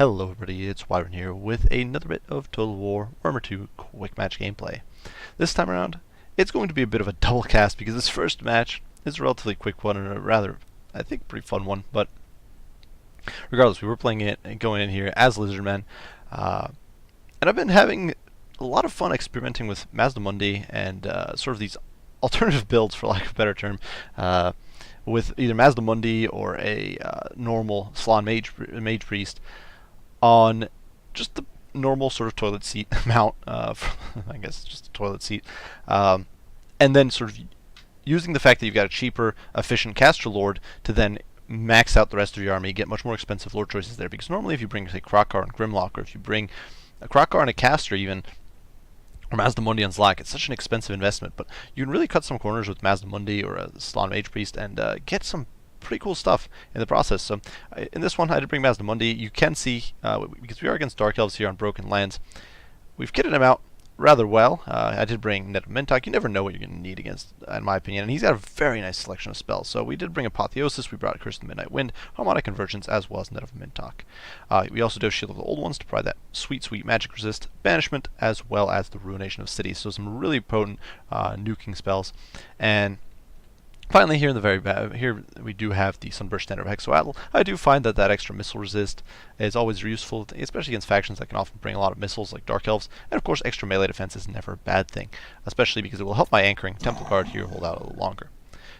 Hello everybody, it's Wyvern here with another bit of Total War Warhammer 2 quick match gameplay. This time around, it's going to be a bit of a double cast because this first match is a relatively quick one and a rather, I think, pretty fun one, but regardless, we were playing it and going in here as Lizardmen, and I've been having a lot of fun experimenting with Mazda and sort of these alternative builds, for lack of a better term, with either Mazda or a normal Slan Mage Priest on just the normal sort of toilet seat mount, I guess just a toilet seat, and then sort of using the fact that you've got a cheaper, efficient caster lord to then max out the rest of your army, get much more expensive lord choices there, because normally if you bring, say, Krokar and Grimlock, or if you bring a Krokar and a caster even, or Mazda on Slack, it's such an expensive investment, but you can really cut some corners with Mazda or a Slan Mage Priest and get some pretty cool stuff in the process. So in this one I did bring Mazda. You can see, because we are against Dark Elves here on Broken Lands, we've kitted him out rather well. I did bring Net of Mintok. You never know what you're going to need against, in my opinion, and he's got a very nice selection of spells. So we did bring Apotheosis, we brought Curse of the Midnight Wind, Harmonic Convergence, as well as Net of Mintok. We also do Shield of the Old Ones to provide that sweet, sweet magic resist, Banishment, as well as the Ruination of Cities. So some really potent nuking spells. And finally, here in the very here we do have the Sunburst Standard of Hexoatl. I do find that extra missile resist is always useful, especially against factions that can often bring a lot of missiles like Dark Elves. And of course, extra melee defense is never a bad thing, especially because it will help my anchoring Temple Guard here hold out a little longer.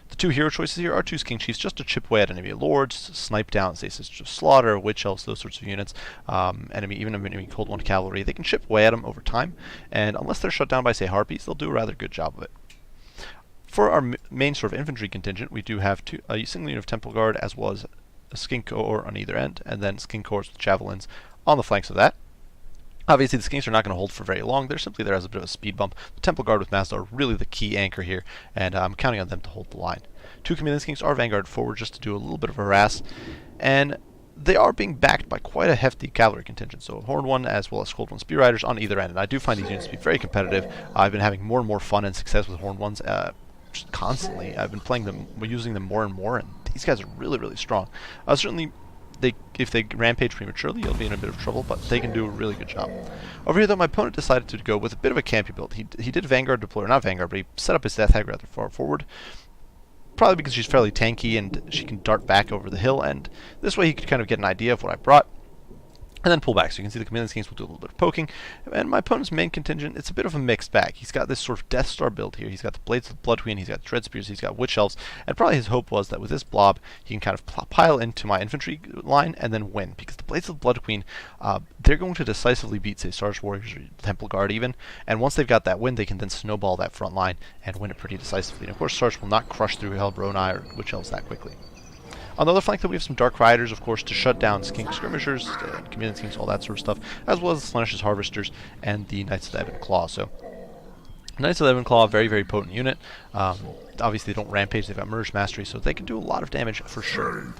The two hero choices here are two King Chiefs, just to chip away at enemy lords, snipe down, say, Sisters of Slaughter, Witch Elves, those sorts of units. Even enemy Cold One Cavalry, they can chip away at them over time, and unless they're shut down by, say, Harpies, they'll do a rather good job of it. For our main sort of infantry contingent, we do have a single unit of Temple Guard, as well as a Skink Corps on either end, and then Skink Corps with Javelins on the flanks of that. Obviously, the Skinks are not going to hold for very long. They're simply there as a bit of a speed bump. The Temple Guard with Mazda are really the key anchor here, and I'm counting on them to hold the line. Two Chameleon Skinks are vanguard forward just to do a little bit of a harass, and they are being backed by quite a hefty cavalry contingent, so Horned One as well as Cold One Spear Riders on either end, and I do find these units to be very competitive. I've been having more and more fun and success with Horned Ones constantly. I've been playing them, using them more and more, and these guys are really, really strong. Certainly, if they rampage prematurely, you'll be in a bit of trouble, but they can do a really good job. Over here, though, my opponent decided to go with a bit of a campy build. He did Vanguard deploy, or not Vanguard, but he set up his Death Hag rather far forward, probably because she's fairly tanky and she can dart back over the hill, and this way he could kind of get an idea of what I brought, and then pull back. So you can see the Chameleon Kings will do a little bit of poking. And my opponent's main contingent, it's a bit of a mixed bag. He's got this sort of Death Star build here. He's got the Blades of the Blood Queen, he's got Dread Spears, he's got Witch Elves, and probably his hope was that with this blob, he can kind of pile into my infantry line and then win. Because the Blades of the Blood Queen, they're going to decisively beat, say, Sarge Warriors or Temple Guard even. And once they've got that win, they can then snowball that front line and win it pretty decisively. And of course, Sarge will not crush through Helbroni or Witch Elves that quickly. On the other flank, though, we have some Dark Riders, of course, to shut down Skink Skirmishers, Chameleon Skinks, all that sort of stuff, as well as the Slanish's Harvesters and the Knights of the Ebon Claw. So, Knights of the Ebon Claw, very, very potent unit. Obviously, they don't rampage, they've got Murderous Mastery, so they can do a lot of damage for sure.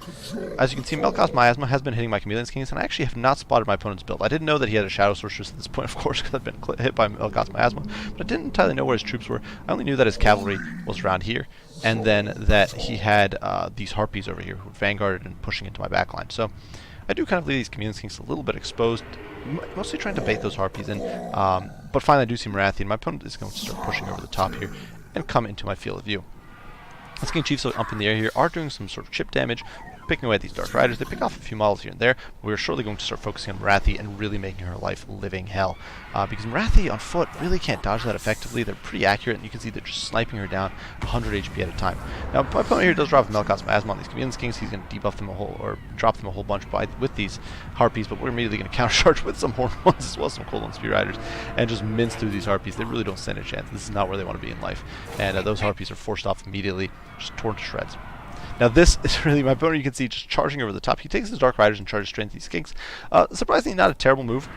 As you can see, Melkoth's Miasma has been hitting my Chameleon Kings, and I actually have not spotted my opponent's build. I didn't know that he had a Shadow Sorceress at this point, of course, because I've been hit by Melkoth's Miasma, but I didn't entirely know where his troops were. I only knew that his cavalry was around here, and then that he had these Harpies over here who were vanguarded and pushing into my backline. So I do kind of leave these Chameleon Kings a little bit exposed, mostly trying to bait those Harpies in, but finally I do see Marathian. My opponent is going to start pushing over the top here and come into my field of view. The King Chiefs up in the air here are doing some sort of chip damage, picking away at these Dark Riders. They pick off a few models here and there, but we're shortly going to start focusing on Marathi and really making her life living hell. Because Marathi on foot really can't dodge that effectively. They're pretty accurate, and you can see they're just sniping her down 100 HP at a time. Now, my opponent here does drop Melkoth's Miasma on these Chameleon Kings. He's going to debuff them or drop them a whole bunch with these Harpies, but we're immediately going to countercharge with some Horned Ones as well as some Cold One Spear Riders and just mince through these Harpies. They really don't stand a chance. This is not where they want to be in life. And those Harpies are forced off immediately, just torn to shreds. Now this is really, my opponent, you can see, just charging over the top. He takes his Dark Riders and charges straight into these Skinks. Surprisingly, not a terrible move,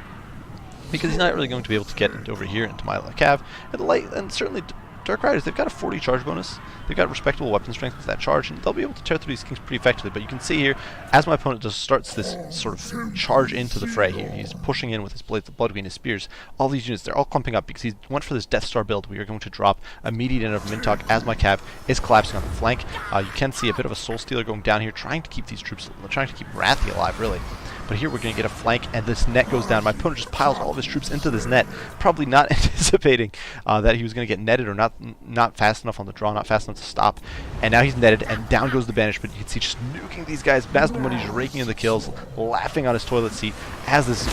because he's not really going to be able to get over here into my cav. And certainly Dark Riders, they've got a 40 charge bonus. They've got respectable weapon strength with that charge, and they'll be able to tear through these Kings pretty effectively. But you can see here, as my opponent just starts this sort of charge into the fray here, he's pushing in with his Blades of Blood Queen, his Spears, all these units, they're all clumping up because he went for this Death Star build. We are going to drop immediate end of Mintok as my cav is collapsing on the flank. You can see a bit of a Soul Stealer going down here, trying to keep these troops, trying to keep Wrathy alive, really. But here we're going to get a flank, and this net goes down. My opponent just piles all of his troops into this net, probably not anticipating that he was going to get netted, or not fast enough on the draw, not fast enough to stop. And now he's netted, and down goes the banishment. You can see just nuking these guys. Mazda just raking in the kills, laughing on his toilet seat as this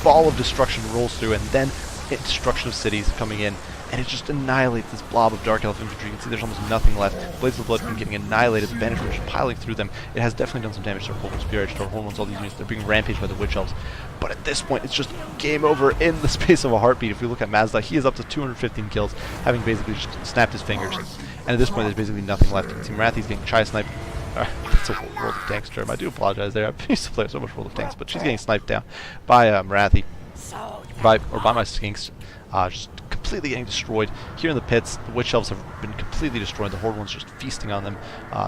ball of destruction rolls through, and then destruction of cities coming in. And it just annihilates this blob of Dark Elf infantry. You can see there's almost nothing left. Blades of Blood been getting annihilated. The Banishment is piling through them. It has definitely done some damage to our Cold War Spear Edge, to our Hormones, all these units. They're being rampaged by the Witch Elves. But at this point, it's just game over in the space of a heartbeat. If we look at Mazda, he is up to 215 kills, having basically just snapped his fingers. And at this point, there's basically nothing left. You can see Marathi's getting Chi-sniped. That's a World of Tanks term. I do apologize there. I used to play so much World of Tanks, but she's getting sniped down by Marathi. By my Skinks. Just completely getting destroyed. Here in the pits, the Witch Elves have been completely destroyed. The Horde ones just feasting on them.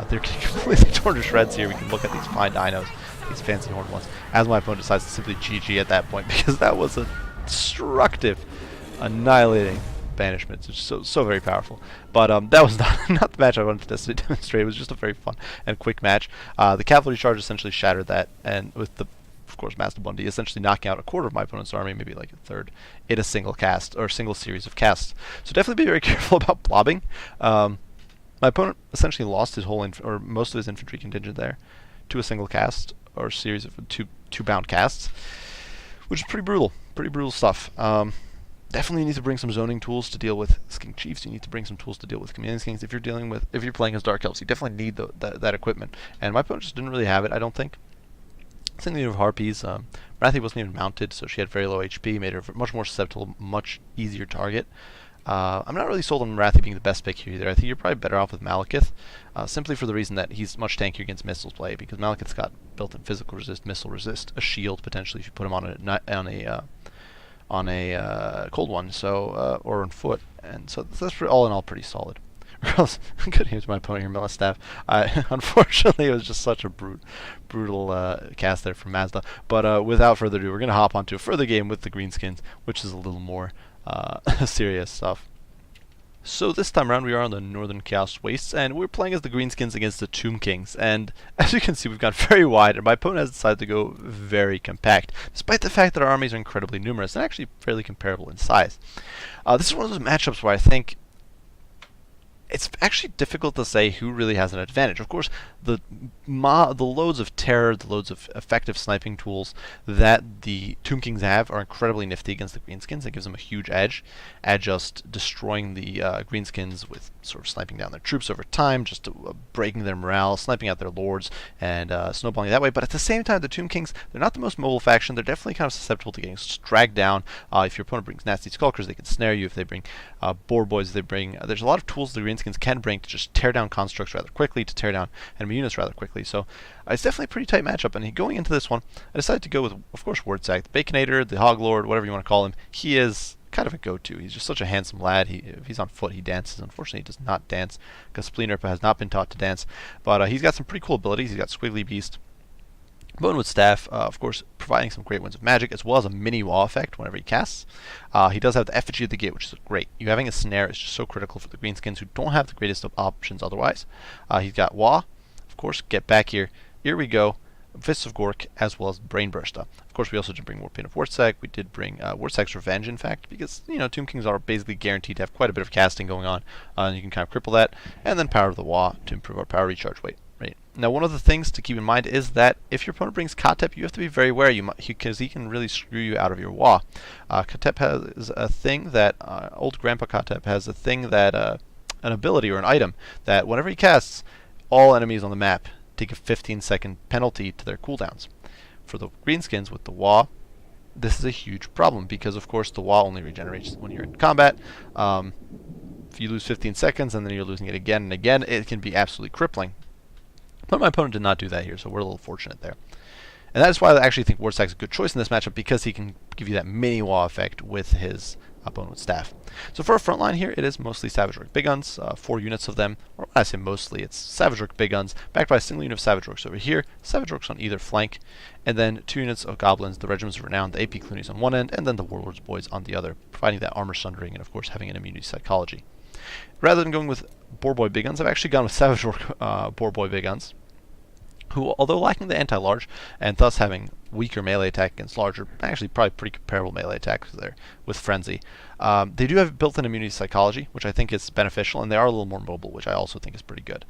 They're getting completely torn to shreds here. We can look at these fine dinos, these fancy Horde ones, as my opponent decides to simply GG at that point, because that was a destructive, annihilating banishment. It's just so very powerful. But that was not the match I wanted to demonstrate. It was just a very fun and quick match. The cavalry charge essentially shattered that, and with the of course, Mazda Bundy essentially knocking out a quarter of my opponent's army, maybe like a third, in a single cast, or a single series of casts. So definitely be very careful about blobbing. My opponent essentially lost his whole, or most of his infantry contingent there, to a single cast, or a series of two bound casts, which is pretty brutal stuff. Definitely need to bring some zoning tools to deal with Skink Chiefs. You need to bring some tools to deal with Commanding Skinks. If you're playing as Dark Elves, you definitely need that equipment. And my opponent just didn't really have it, I don't think. Same thing with Harpies. Marathi wasn't even mounted, so she had very low HP, made her much more susceptible, much easier target. I'm not really sold on Marathi being the best pick here either. I think you're probably better off with Malekith, simply for the reason that he's much tankier against missiles play, because Malekith's got built-in physical resist, missile resist, a shield potentially if you put him on a cold one, so or on foot, and so that's all in all pretty solid. Good news, my opponent here, Staff. Unfortunately, it was just such a brutal cast there from Mazda. But without further ado, we're going to hop onto a further game with the Greenskins, which is a little more serious stuff. So this time around, we are on the Northern Chaos Wastes, and we're playing as the Greenskins against the Tomb Kings. And as you can see, we've gone very wide, and my opponent has decided to go very compact, despite the fact that our armies are incredibly numerous and actually fairly comparable in size. This is one of those matchups where I think it's actually difficult to say who really has an advantage. Of course, the loads of terror, the loads of effective sniping tools that the Tomb Kings have are incredibly nifty against the Greenskins. It gives them a huge edge at just destroying the Greenskins with sort of sniping down their troops over time, just breaking their morale, sniping out their lords, and snowballing that way. But at the same time, the Tomb Kings, they're not the most mobile faction. They're definitely kind of susceptible to getting dragged down. If your opponent brings nasty skulkers, they can snare you. If they bring boar boys, they bring... there's a lot of tools the Greenskins can bring to just tear down constructs rather quickly, to tear down enemy units rather quickly. So it's definitely a pretty tight matchup. And going into this one, I decided to go with, of course, Wordsack, the Baconator, the Hoglord, whatever you want to call him. He is kind of a go-to. He's just such a handsome lad. If he's on foot, he dances. Unfortunately, he does not dance, because Spleenerpa has not been taught to dance. But he's got some pretty cool abilities. He's got Squiggly Beast, Bonewood Staff, of course, providing some great winds of magic, as well as a mini wall effect whenever he casts. He does have the Effigy of the Gate, which is great. You having a snare is just so critical for the Greenskins, who don't have the greatest of options otherwise. He's got Wah, of course, get back here. Here we go. Fists of Gork, as well as Brain Bursta. Of course, we also did bring Warpaint of Wordsack. We did bring Wordsack's Revenge, in fact, because, Tomb Kings are basically guaranteed to have quite a bit of casting going on. And you can kind of cripple that. And then Power of the Wah to improve our power recharge weight. Right. Now, one of the things to keep in mind is that if your opponent brings Katep, you have to be very wary, because he can really screw you out of your Wah. Katep has a thing that, old Grandpa Katep has a thing that, an ability or an item, that whenever he casts, all enemies on the map take a 15-second penalty to their cooldowns. For the Greenskins with the Wah, this is a huge problem, because of course the Wah only regenerates when you're in combat. If you lose 15 seconds and then you're losing it again and again, it can be absolutely crippling. But my opponent did not do that here, so we're a little fortunate there. And that is why I actually think Wordsack's a good choice in this matchup, because he can give you that mini wall effect with his Bonewood Staff. So for our front line here, it is mostly Savage Orc Big Guns, 4 units of them, or when I say mostly, it's Savage Orc Big Guns, backed by a single unit of Savage Orcs over here, Savage Orcs on either flank, and then 2 units of Goblins, the Regiments of Renown, the AP Cloonies on one end, and then the Warlord's Boys on the other, providing that armor sundering and of course having an immunity psychology. Rather than going with Boar Boy Big Guns, I've actually gone with Savage Orc Boar Boy Big Guns. who, although lacking the anti-large and thus having weaker melee attack against larger, actually probably pretty comparable melee attacks there with Frenzy, they do have built-in immunity to psychology, which I think is beneficial, and they are a little more mobile, which I also think is pretty good.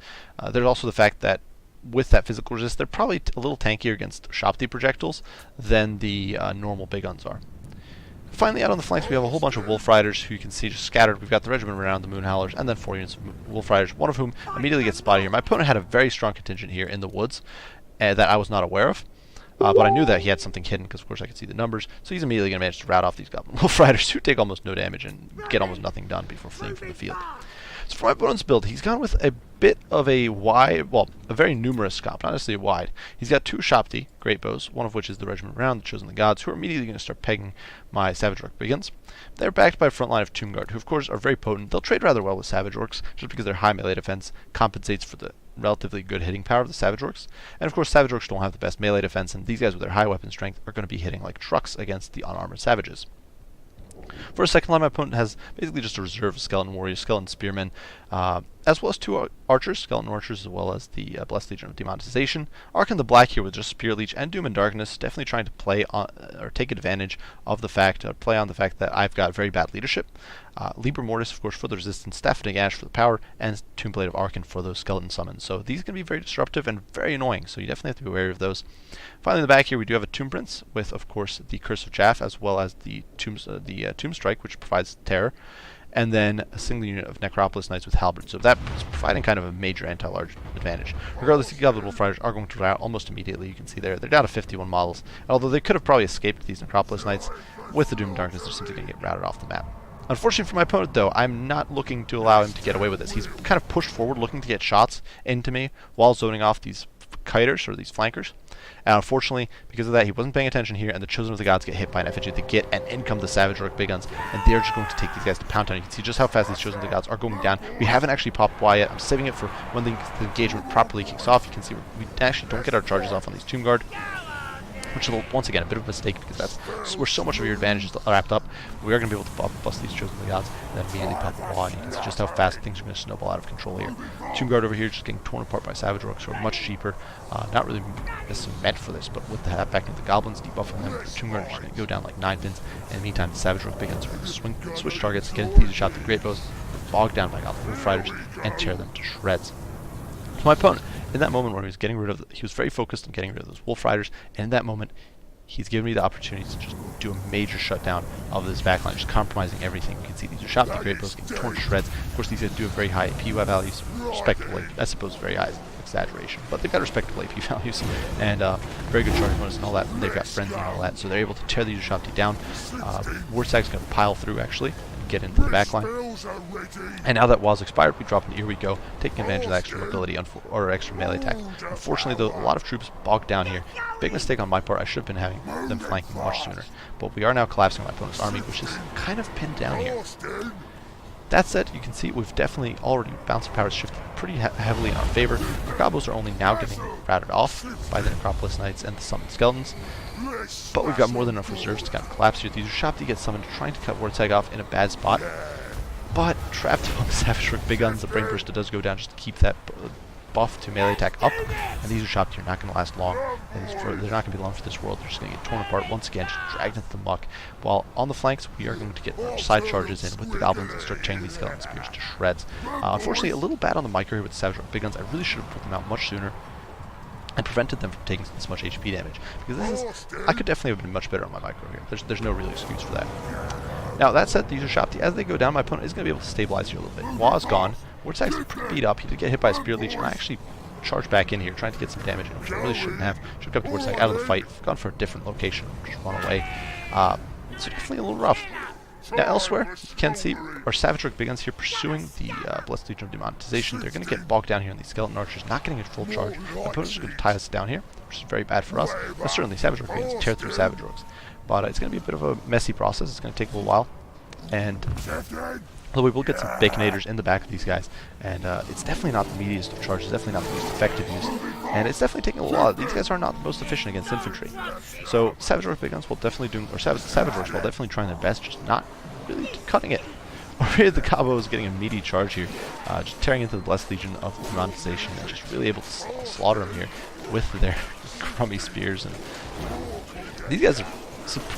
There's also the fact that with that physical resist, they're probably a little tankier against Shopti projectiles than the normal big guns are. Finally, out on the flanks, we have a whole bunch of Wolf Riders who you can see just scattered. We've got the Regiment around the Moon Howlers, and then 4 units of Wolf Riders, one of whom immediately gets spotted here. My opponent had a very strong contingent here in the woods that I was not aware of, but I knew that he had something hidden because, of course, I could see the numbers. So he's immediately going to manage to rout off these Goblin Wolf Riders who take almost no damage and get almost nothing done before fleeing from the field. So for my opponent's build, he's gone with a bit of a wide, well, a very numerous scop, not necessarily wide. He's got 2 Shopti great bows, one of which is the Regiment around the Chosen of the Gods, who are immediately going to start pegging my Savage Orc Brigands. They're backed by a front line of Tomb Guard, who of course are very potent. They'll trade rather well with Savage Orcs, just because their high melee defense compensates for the relatively good hitting power of the Savage Orcs. And of course, Savage Orcs don't have the best melee defense, and these guys with their high weapon strength are going to be hitting like trucks against the unarmored Savages. For a second line, my opponent has basically just a reserve of Skeleton Warriors, Skeleton Spearmen, as well as 2 Archers, Skeleton Archers, as well as the Blessed Legion of Demonetization. Archon the Black here with just Spear Leech and Doom and Darkness, definitely trying to play on, or take advantage of the fact, play on the fact that I've got very bad leadership. Liber Mortis, of course, for the resistance, Staff of Nagash for the power, and Tomb Blade of Archon for those skeleton summons. So these can be very disruptive and very annoying, so you definitely have to be wary of those. Finally, in the back here, we do have a Tomb Prince with, of course, the Curse of Chaff, as well as the Tomb Strike, which provides terror, and then a single unit of Necropolis Knights with Halberd. So that's providing kind of a major anti-large advantage. Regardless, the Goblin Wolf Riders are going to rout almost immediately. You can see there, they're down to 51 models. Although they could have probably escaped these Necropolis Knights, with the Doom and Darkness, they're simply going to get routed off the map. Unfortunately for my opponent, though, I'm not looking to allow him to get away with this. He's kind of pushed forward, looking to get shots into me while zoning off these kiters, or these flankers. And unfortunately, because of that, he wasn't paying attention here, and the Chosen of the Gods get hit by an effigy. They get, and in come the Savage Orc Big Guns, and they're just going to take these guys to pound town. You can see just how fast these Chosen of the Gods are going down. We haven't actually popped Y yet. I'm saving it for when the engagement properly kicks off. You can see we actually don't get our charges off on these Tomb Guard, which is, once again, a bit of a mistake, because that's where so much of your advantage is wrapped up. We are going to be able to bust these Chosen of the Gods, and then immediately pop the wall, and you can see just how fast things are going to snowball out of control here. Tomb Guard over here just getting torn apart by Savage Orcs, who are much cheaper. Not really necessarily meant for this, but with the backing of the Goblins, debuffing them, Tomb Guard is just going to go down like 9 pins, and in the meantime, the Savage Orc Big Guns are going to switch targets, get into these shots with Great Bows, bogged down by Goblin Wolf Riders, and tear them to shreds. So my opponent, in that moment where he was getting rid of, he was very focused on getting rid of those Wolf Riders, and in that moment, he's given me the opportunity to just do a major shutdown of this backline, just compromising everything. You can see these are shot with the Great Bows getting torn to shreds. Of course, these guys do have very high AP values, respectable, I suppose very high exaggeration, but they've got respectable AP values, and very good charge bonus and all that. They've got Frenzy and all that, so they're able to tear the Shopti down. Wurzag's going to pile through, actually, get into the backline. And now that Wall's expired, we drop into Here We Go, taking advantage of that extra mobility or extra melee attack. Unfortunately, though, a lot of troops bogged down here. Big mistake on my part. I should have been having them flanking much sooner. But we are now collapsing my opponent's army, which is kind of pinned down here. That said, you can see we've definitely already bouncing powers shifted pretty heavily in our favor. Our Gobos are only now getting routed off by the Necropolis Knights and the Summoned Skeletons. But we've got more than enough reserves to kind of collapse here. These are Shopti get summoned, trying to cut Wartag off in a bad spot. But trapped on the Savage Orc Big Guns, the Brain Burster does go down just to keep that buff to melee attack up. And these are Shopti are not going to last long. They're not going to be long for this world. They're just going to get torn apart once again, just dragged into the muck. While on the flanks, we are going to get side charges in with the Goblins and start tearing these Skeleton Spears to shreds. Unfortunately, a little bad on the micro here with the Savage Orc Big Guns. I really should have put them out much sooner and prevented them from taking this much HP damage, because I could definitely have been much better on my micro here. There's no real excuse for that. Now, that said, these are Shopti. As they go down, my opponent is going to be able to stabilize here a little bit. Wah is gone. Wartag's pretty beat up. He did get hit by a Spear Leech, and I actually charged back in here, trying to get some damage in, which I really shouldn't have. Should have kept Wartag out of the fight, gone for a different location, just run away. So definitely a little rough. Now, elsewhere, you can see our Savage Orc Big Guns here pursuing the Blessed Legion of Demonetization. They're going to get bogged down here in these Skeleton Archers, not getting a full charge. The opponent's going to tie us down here, which is very bad for us. But certainly, Savage Orc Big Guns tear through Savage Orcs. But it's going to be a bit of a messy process. It's going to take a little while. And although we will get some Baconators in the back of these guys, and it's definitely not the meatiest of charges, definitely not the most effective use, and it's definitely taking a lot. These guys are not the most efficient against infantry. So Savage Orc Big Guns will definitely doing, or Savage Orcs will definitely trying their best, just not really cutting it. Already the Cabo is getting a meaty charge here, just tearing into the Blessed Legion of Demonetization and just really able to slaughter him here. with their crummy spears. And these guys are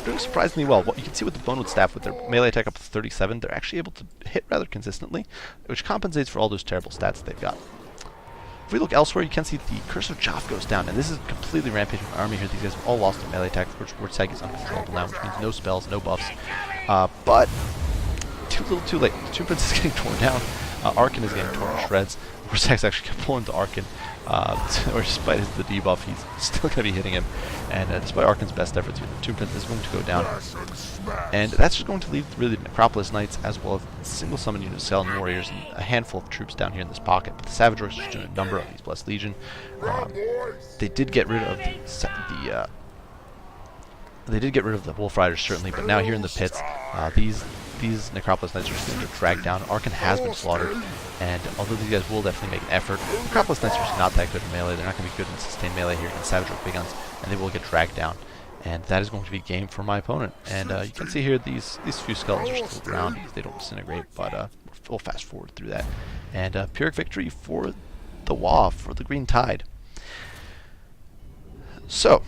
doing surprisingly well. What you can see with the Bonewood Staff, with their melee attack up to 37, they're actually able to hit rather consistently, which compensates for all those terrible stats they've got. If we look elsewhere, you can see the Curse of Joff goes down, and this is completely rampaging army here. These guys have all lost their melee attack. Of course, Wartag is uncontrollable now, which means no spells, no buffs. But too little, too late. The Tomb Prince is getting torn down. Arkin is getting torn to shreds. Wartag's actually kept pulling to Arkin. Or despite the debuff, he's still going to be hitting him. And despite Arkin's best efforts here, the Tomb Prince is going to go down. And that's just going to leave really the Necropolis Knights, as well as single summon unit Selene Warriors, and a handful of troops down here in this pocket. But the Savage Orcs are doing a number of these Blessed Legion. They did get rid of the Wolf Riders, certainly, but now here in the pits, these Necropolis Knights are just going to drag down. Arkin has been slaughtered, and although these guys will definitely make an effort, Necropolis Knights are just not that good in melee. They're not going to be good in sustained melee here in Savage Orc Big Guns, and they will get dragged down. And that is going to be game for my opponent. And you can see here these few skeletons are still around because they don't disintegrate, but we'll fast forward through that. And Pyrrhic victory for the WA, for the Green Tide. So,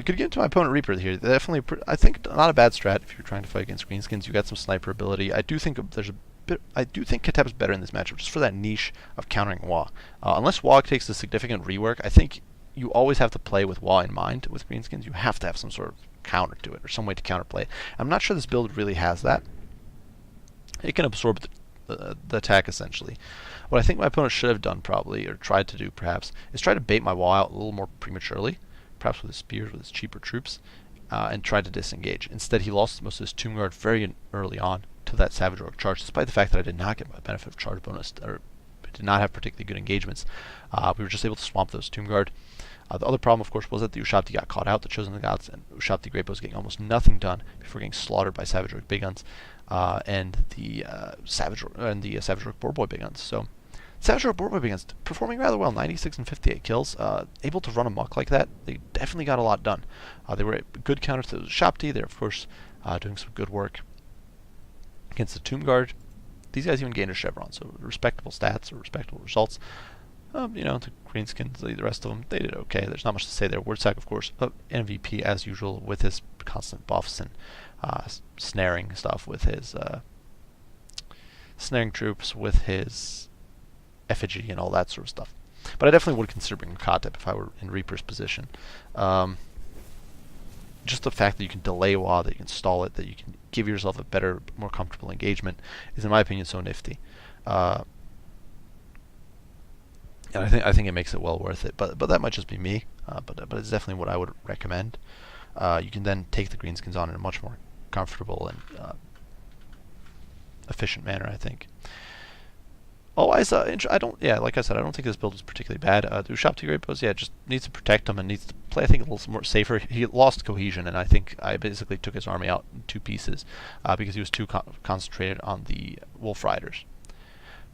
good game to my opponent Reaper here. Definitely, I think, not a bad strat if you're trying to fight against Greenskins. You got some sniper ability. I do think Katep's better in this matchup, just for that niche of countering WA. Unless WA takes a significant rework, I think you always have to play with WA in mind with Greenskins. You have to have some sort of counter to it, or some way to counterplay it. I'm not sure this build really has that. It can absorb the attack, essentially. What I think my opponent should have done, probably, or tried to do perhaps, is try to bait my WA out a little more prematurely, perhaps with his spears, with his cheaper troops, and try to disengage. Instead, he lost most of his Tomb Guard very early on to that Savage Orc charge, despite the fact that I did not get my benefit of charge bonus, or did not have particularly good engagements. We were just able to swamp those Tomb Guard. The other problem, of course, was that the Ushabti got caught out, the Chosen of the Gods, and Ushabti Greatbow was getting almost nothing done before getting slaughtered by Savage Orc Big Guns and the Savage Orc Boarboy Big Guns. So, Savage Orc Boarboy Big Guns performing rather well, 96 and 58 kills, able to run amok like that. They definitely got a lot done. They were a good counter to the Ushabti. They're, of course, doing some good work against the Tomb Guard. These guys even gained a Chevron, so respectable stats or respectable results. You know, the Greenskins, the rest of them, they did okay. There's not much to say there. Wordsack, of course, MVP as usual with his constant buffs and snaring stuff, with his snaring troops, with his effigy and all that sort of stuff. But I definitely would consider bringing Katep if I were in Reaper's position. Just the fact that you can delay WA, that you can stall it, that you can give yourself a better, more comfortable engagement is, in my opinion, so nifty. And I think it makes it well worth it. But that might just be me. But it's definitely what I would recommend. You can then take the Greenskins on in a much more comfortable and efficient manner, I think. Otherwise, like I said, I don't think this build is particularly bad. The Ushabti Greatbows, yeah, just needs to protect him and needs to play, I think, a little more safer. He lost cohesion, and I think I basically took his army out in two pieces because he was too concentrated on the Wolf Riders.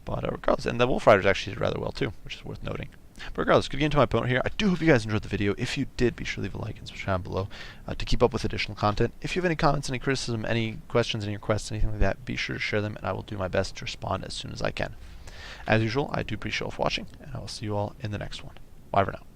But regardless, and the Wolf Riders actually did rather well too, which is worth noting. But regardless, good game to my opponent here. I do hope you guys enjoyed the video. If you did, be sure to leave a like and subscribe below to keep up with additional content. If you have any comments, any criticism, any questions, any requests, anything like that, be sure to share them, and I will do my best to respond as soon as I can. As usual, I do appreciate you all for watching, and I will see you all in the next one. Bye for now.